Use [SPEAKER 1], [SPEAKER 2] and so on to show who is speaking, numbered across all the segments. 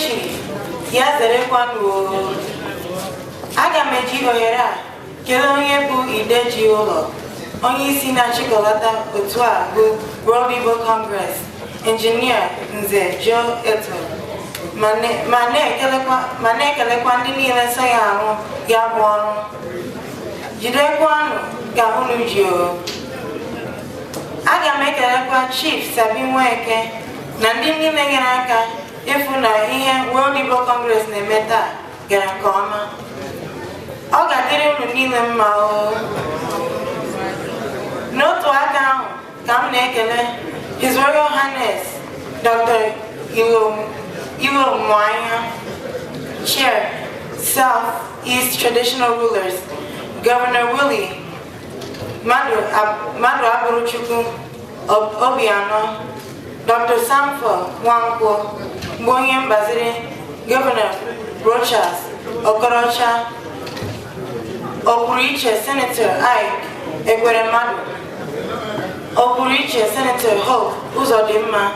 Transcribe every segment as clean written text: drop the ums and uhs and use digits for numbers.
[SPEAKER 1] chiri ya zerekwanụ. Aga m eji ohere a kelee onye bụ Ideji Ụlọ, onye isi na-achịkọlata otu a bụ World Igbo Congress, Injinia Nze Joe Eto, ma na-ekelekwa ndị niile so ya arụ ya bụ ọrụ. Jidekwanụ ka unu ji o. Aga m ekelekwa Chief Sabi Nweke na ndị niile nyere aka ịfụ na ihe World Igbo Congress na-eme taa gara nke ọma. Ọ ga-adịrị unu niile mma o. N'otu aka ahụ ka m na-ekele His Royal Highness Dr. Iwo Mwanya, Chair, South East Traditional Rulers, Governor Willie Madu Aburuchukwu Obiano, Dr. Samfo Nwankwo, Mbonye Mbaziri, Governor Rochas Okorocha, Okuriche Senator Ike Ekweremadu, Okuriche Senator Hope Uzodimma,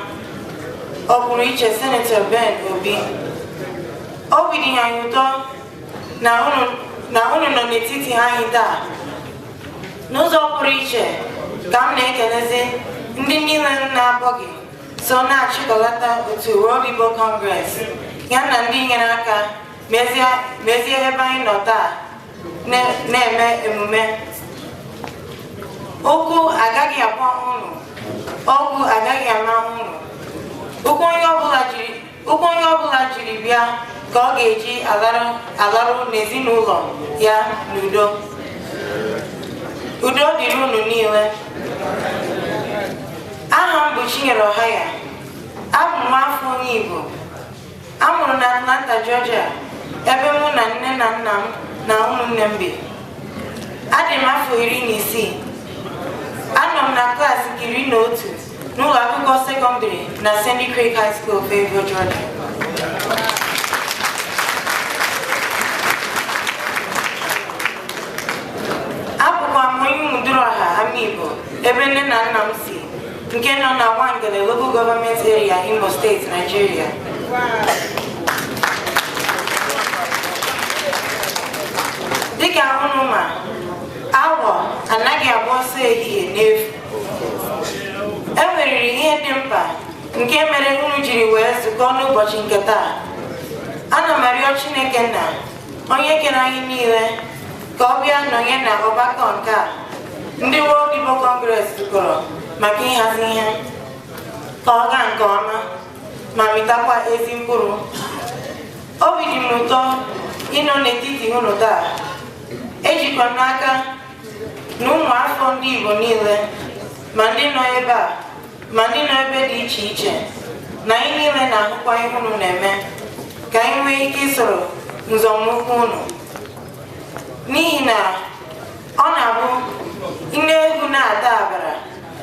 [SPEAKER 1] Okuriche Senator Ben Obi. Obi dị anyị ụtọ na unu nọ n'etiti anyị taa. N'ụzọ pụrụ iche ka m na-ekelezi ndị niile na-abọghị so na-achịkọlata otu World Igbo Congress ya na ndị nyere aka mezie ebe anyị nọ taa na-eme emume. Okwu agaghị akpọ unu, ọgwụ agaghị ama unu. Okwu onye ọbụla jiri bịa ka ọ ga-eji alarụ n'ezinụlọ ya n'udo. Udo dịrị unu niile. Aha m bụ Chinyere Ọhaya. Abụ m afọ onye Igbo. A mụrụ na Atlanta, Georgia, ebe mụ na nne na nna m na ụmụnne m bi. Adị m afọ 16. Anọ m na klaasị 11 n'ụlọ akwụkwọ sekọndịrị na Sandy Creek High School, Fayetteville, Georgia. Abụkwa m onye Umuduruọha Amigbo, ebe nne na nna m si, nke nọ na Nwangele Local Government Area, Imo State, Nigeria. Dịka unu ma, awọ anaghị agba ọsọ ehihie n'efu. Enweriri ihe dị mkpa nke mere unu jiri wee zukọ n'ụbọchị nke taa. Ana m arịọ Chineke Nna, onye kere anyị niile, ka ọ bịa nọnye na ọgbakọ nke a ndị World Igbo Congress zukọrọ maka ịhazi ihe, ka ọ gaa nke ọma ma mịtakwa ezi mkpụrụ. Obi dị m ụtọ ịnọ n'etiti unu taa. Ejikwa m n'aka na ụmụafọ ndị Igbo niile, ma ndị nọ ebe a ma ndị nọ ebe dị iche iche, na anyị niile na-ahụkwa ihe unu na-eme, ka anyị nwee ike isoro nzọmụkwụ unu. N'ihi na ọ na-abụ nne egwu na-ata abara,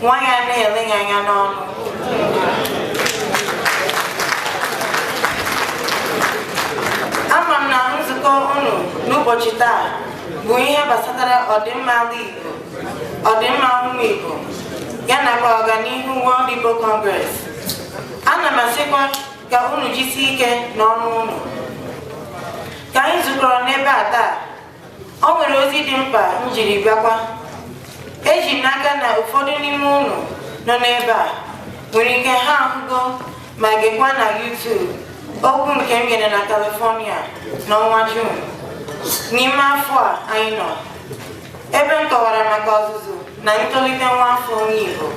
[SPEAKER 1] nwa ya na-ele ya anya n'ọnụ. Ama m na nzukọ unu n'ụbọchị taa bụ ihe gbasatara ọdịmma ala Igbo, ọdịmma ụmụ Igbo, ya nakwa ọganihu World Igbo Congress. Ana m asịkwa ka unu jisie ike n'ọrụ unu. Ka anyị zukọrọ n'ebe a taa, o nwere ozi dị mkpa m jiri bịakwa. Eji m n'aka na ụfọdụ n'ime unu nọ n'ebe a nwere ike ha ahụgo ma gekwa na YouTube okwu nke m nyere na California n'ọnwa June n'ime afọ a anyị nọ, ebe m kọwara maka ọzụzụ na ntolite nwa afọ onye Igbo,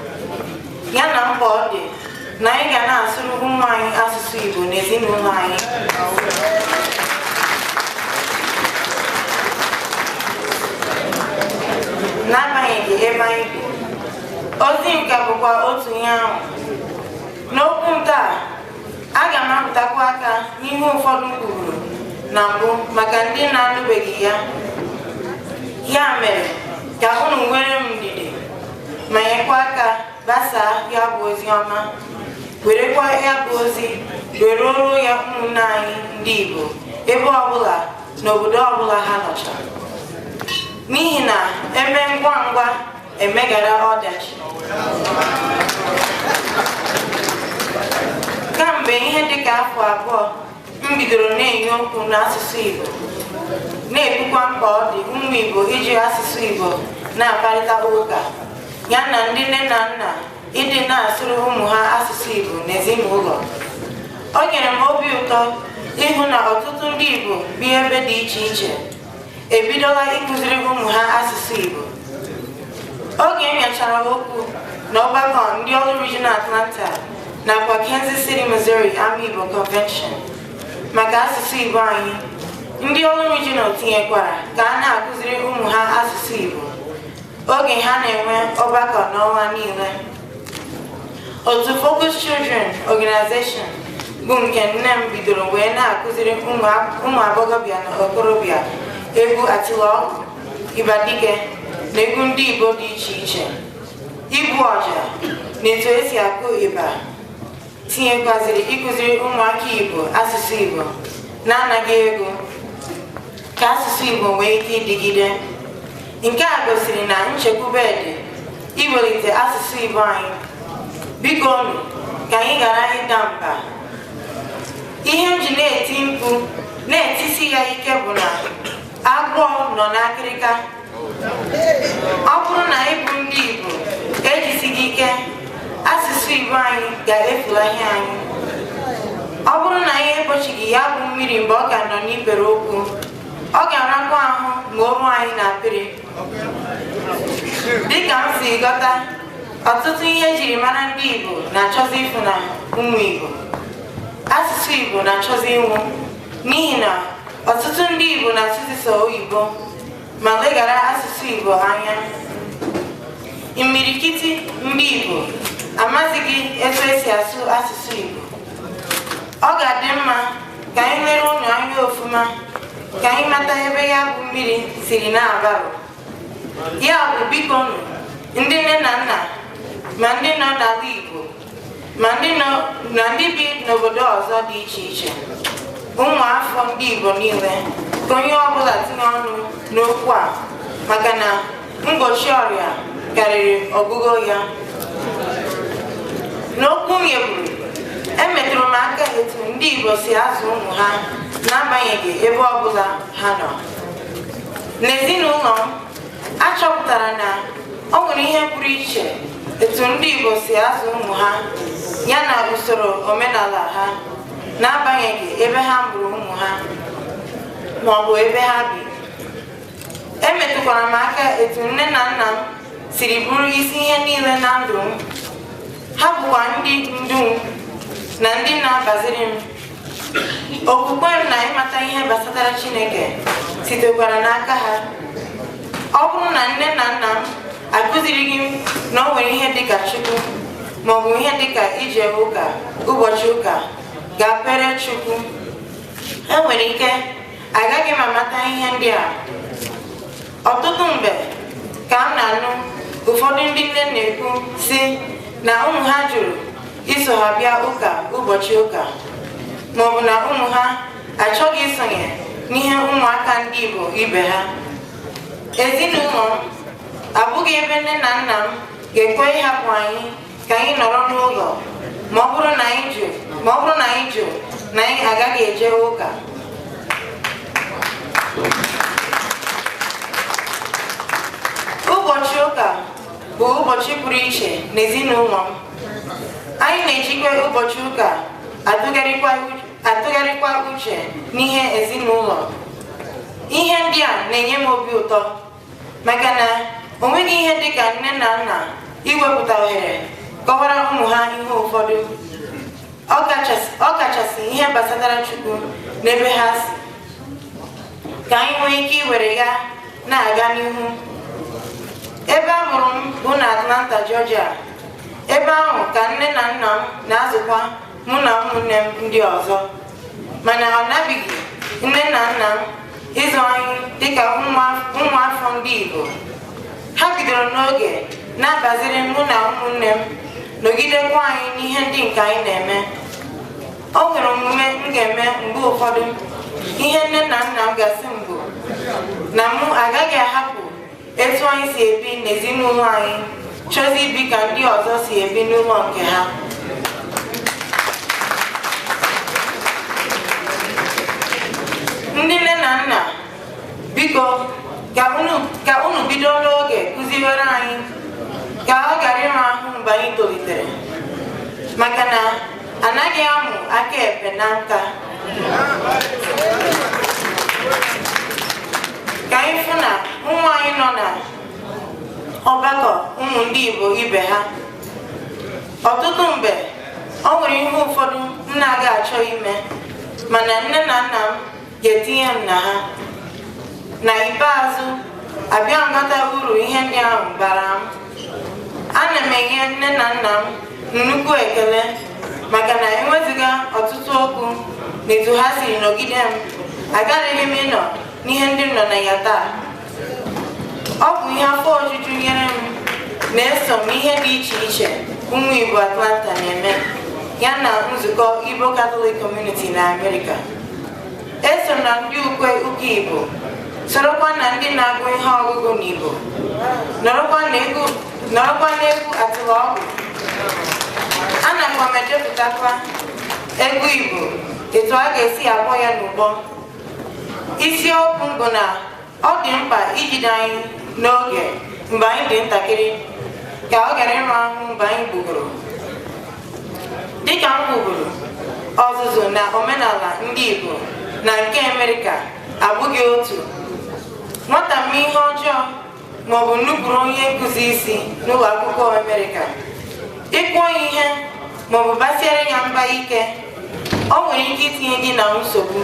[SPEAKER 1] ya na mkpa ọ dị na anyị ga na-asụrụ ụmụ anyị asụsụ Igbo n'ezinụlọ anyị. N'agbanyeghị ebe anyị bi, ozi nke bụkwa otu ihe ahụ. N'okwu m taa, aga m apụtakwa aka n'ihe ụfọdụ kwuru na mbụ maka ndị na-anụbeghị ya. Ya mere ka unu nwere m ndidi ma nyekwa aka gbasaa ya bụ ozi ọma, werekwa ya bụ ozi were ruo ya ụmụnne anyị ndị Igbo ebe ọbụla n'obodo ọbụla ha nọcha. N'ihi na eme ngwa ngwa emegara ọdachi. Kamgbe ihe dịka afọ abụọ m bidoro na-enye okwu n'asụsụ Igbo na-ekwukwa mkpa ọ dị ụmụ Igbo iji asụsụ Igbo na-akparịta ụka ya na ndị nne na nna ịdị na-asụrụ ụmụ ha asụsụ Igbo n'ezinụlọ. O nyere m obi ụtọ ịhụ na ọtụtụ ndị Igbo bi ebe dị iche iche ebidola ịkụziri ụmụ ha asụsụ Igbo. Oge m nyechara okwu n'ọgbakọ ndị ọrụ Regional Atlanta nakwa Kansas City, Missouri Ama Igbo Convention maka asụsụ Igbo anyị, ndị ọrụ Regional tinyekwara ka a na-akụziri ụmụ ha asụsụ Igbo oge ha na-enwe ọgbakọ n'ọnwa niile. Otu Focus Children Organization bụ nke nne m bidoro wee na-akụziri ụmụ agbọghọbịa na okorobịa egwu atilọgwụ, ịbadike na egwu ndị Igbo dị iche iche, igbu ọja na etu esi akụ ịba. Tinyekwaziri ịkụziri ụmụaka Igbo asụsụ Igbo na-anaghị ego ka asụsụ Igbo nwee ike ịdịgide. Nke a gosiri na nchekwube dị iwelite asụsụ Igbo anyị. Biko nụ ka anyị ghara ịda mba. Ihe m ji na-eti mkpu na-etisi ya ike bụ na agwọ nọ n'akịrịka. Ọ bụrụ na ịbụ ndị Igbo ejisighị ike, asụsụ Igbo anyị ga-efulahi anyị. Ọ bụrụ na anyị egbochighị ya bụ mmiri mgbe ọ ka nọ n'ikpere okwu, ọ ga-arakwa ahụ ma o ruo anyị n'akpịrị. Dịka m si ghọta, ọtụtụ ihe ejiri mara ndị Igbo na-achọzi ịfụ na ụmụ Igbo. Asụsụ Igbo na-achọzi ịnwụ n'ihi na ọtụtụ ndị Igbo na-asụzi sọ oyibo ma leghara asụsụ Igbo anya. Imirikiti ndị Igbo amazighị etu esi asụ asụsụ Igbo. Ọ ga-adị mma ka anyị lere ụlọ anya ofuma ka anyị mata ebe ya bụ mmiri siri na-abarụ. Ya bụ biko nụ ndị nne na nna ma ndị nọ n'ala Igbo ma ndị bi n'obodo ọzọ dị iche iche, ụmụafọ ndị Igbo niile, ka onye ọbụla tinye ọnụ n'okwu a maka na mgbochi ọrịa karịrị ọgụgụ ya. N'okwu m yeburu, emetụrụ m aka etu ndị Igbo si azụ ụmụ ha n'agbanyeghị ebe ọbụla ha nọ. N'ezinụlọ m, achọpụtara na ọ nwere ihe pụrụ iche etu ndị Igbo si azụ ụmụ ha ya na usoro omenala ha n'agbanyeghị ebe ha mụrụ ụmụ ha ma ọ bụ ebe ha bi. Emetụkwara m aka etu nne na nna m siri bụrụ isi ihe niile na ndụ m. Ha bụkwa ndị ndu m na ndị na-abaziri m. Okwukwe m na ịmata ihe gbasara Chineke sitekwara n'aka ha. Ọ bụrụ na nne na nna m akụzirighị m na o nwere ihe dịka Chukwu ma ọ bụ ihe dịka ije ụka ụbọchị ụka ga-apere Chukwu, enwere ike agaghị m amata ihe ndị a. Ọtụtụ mgbe ka m na-anụ ụfọdụ ndị nne na-ekwu si na ụmụ ha jụrụ iso ha bịa ụka ụbọchị ụka ma ọ bụ na ụmụ ha achọghị isonye n'ihe ụmụaka ndị Igbo ibe ha. Ezinụlọ m abụghị ebe nne na nna m ga-ekwe ịhapụ anyị ka anyị nọrọ n'ụlọ ma ọ bụrụ na anyị jụ na anyị agaghị eje ụka. Ụbọchị ụka bụ ụbọchị pụrụ iche n'ezinụlọ m. Anyị na-ejikwa ụbọchị ụka atụgharịkwa uche n'ihe ezinụlọ. Ihe ndị a na-enye m obi ụtọ maka na o nweghị ihe dịka nne na nna iwepụta ohere kọwara ụmụ ha ihe ụfọdụ, ọ kachasị ihe gbasara Chukwu n'ebe ha si, ka anyị nwee ike iwere ya na-aga n'ihu. Ebe a mụrụ m bụ na Atlanta, Georgia. Ebe ahụ ka nne na nna m na-azụkwa mụ na ụmụnne m ndị ọzọ, mana ọ nabighị nne na nna m ịzụ anyị dịka ụmụafọ ndị Igbo. Ha bidoro n'oge na-abaziri mụ na ụmụnne m nọgidekwa anyị n'ihe ndị nke anyị na-eme. O nwere omume m ga-eme mgbe ụfọdụ ihe nne na nna m gasị mbụ na mụ agaghị ahapụ etu anyị si ebi n'ezinụlọ anyị chọzi ibi ka ndị ọzọ si ebi n'ụlọ nke ha. biko ka unu bido n'oge kụziwere anyị ka ọ ghara ịrụ ahụ mgbe anyị tolitere maka na anaghị amụ aka ekpe na nka ka anyị fụ na ụmụ anyị nọ na ọgbakọ ụmụ ndị Igbo ibe ha ọtụtụ mgbe ọ nwere ihe ụfọdụ m na-aga achọ ime mana nne na nna m ga-etinye m na ha na ikpeazụ abịa nghọta uru ihe ndị ahụ bara m. Ana m enye nne na nna m nnukwu ekele maka na enweziga ọtụtụ okwu n'etu ha siri nọgide m agaghị m ịnọ n'ihe ndị nọ na ya taa. Ọ bụ ihe afọ ojuju nyere m na-eso m ihe dị iche iche ụmụ Igbo Atlanta na-eme ya na nzukọ Igbo Catholic Community na America. Eso na ndị ukwe ụka Igbo sorokwa na ndị na-agụ ihe ọgụgụ n'Igbo nọrọkwa n'egwu atụlọgwụ. Anakwa m ejepụtakwa egwu Igbo etu a ga-esi akpọ ya n'ụbọ. Isiokwu bụ na ọ dị mkpa ijide anyị n'oge mgbe anyị dị ntakịrị ka ọ ghara ịrụ ahụ mgbe anyị gbugoro. Dịka m gbugoro, ọzụzụ na omenala ndị Igbo na nke Amerịka abụghị otu. Nwata mee ihe ọjọọ maọbụ nupụrụ onye nkụzi isi n'ụlọ akwụkwọ Amerịka, ịkpọ ihe maọbụ basiere ya mba ike, ọ nwere ike itinye gị na nsogbu.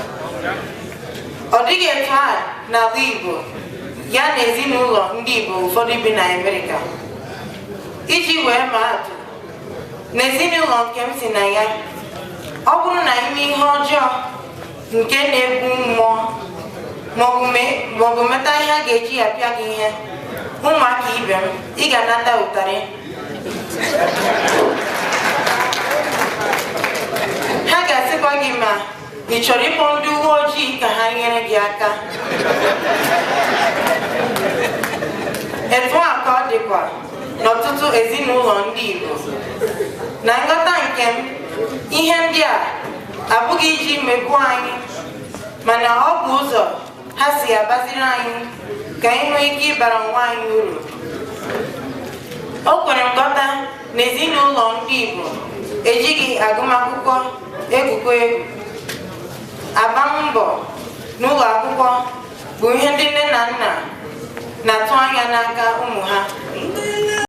[SPEAKER 1] Ọ dịghị etu a n'ala Igbo ya na ezinụlọ ndị Igbo ụfọdụ bi na Amerịka. Iji wee maa atụ, n'ezinụlọ nke m si na ya, ọ bụrụ na ime ihe ọjọọ nke na-egbu mmụọ maọbụ meta ihe a ga-eji apịa gị ihe, ụmụaka ibe m, ị ga-anata ụtarị. Ha ga-asịkwa gị ma ị chọrọ ịkpọ ndị uwe ojii ka ha nyere gị aka. Etu a ka ọ dịkwa n'ọtụtụ ezinụlọ ndị Igbo. Na nghọta nke m, ihe ndị a abụghị iji megbuo anyị, mana ọ bụ ụzọ ha si abaziri anyị ka anyị nwee ike ịbara onwe anyị uru. O kwere nghọta na ezinụlọ ndị Igbo ejighị agụmakwụkwọ egwukwa egwu. Agbam mbọ n'ụlọ akwụkwọ bụ ihe ndị nne na nna na-atụ anya n'aka ụmụ ha.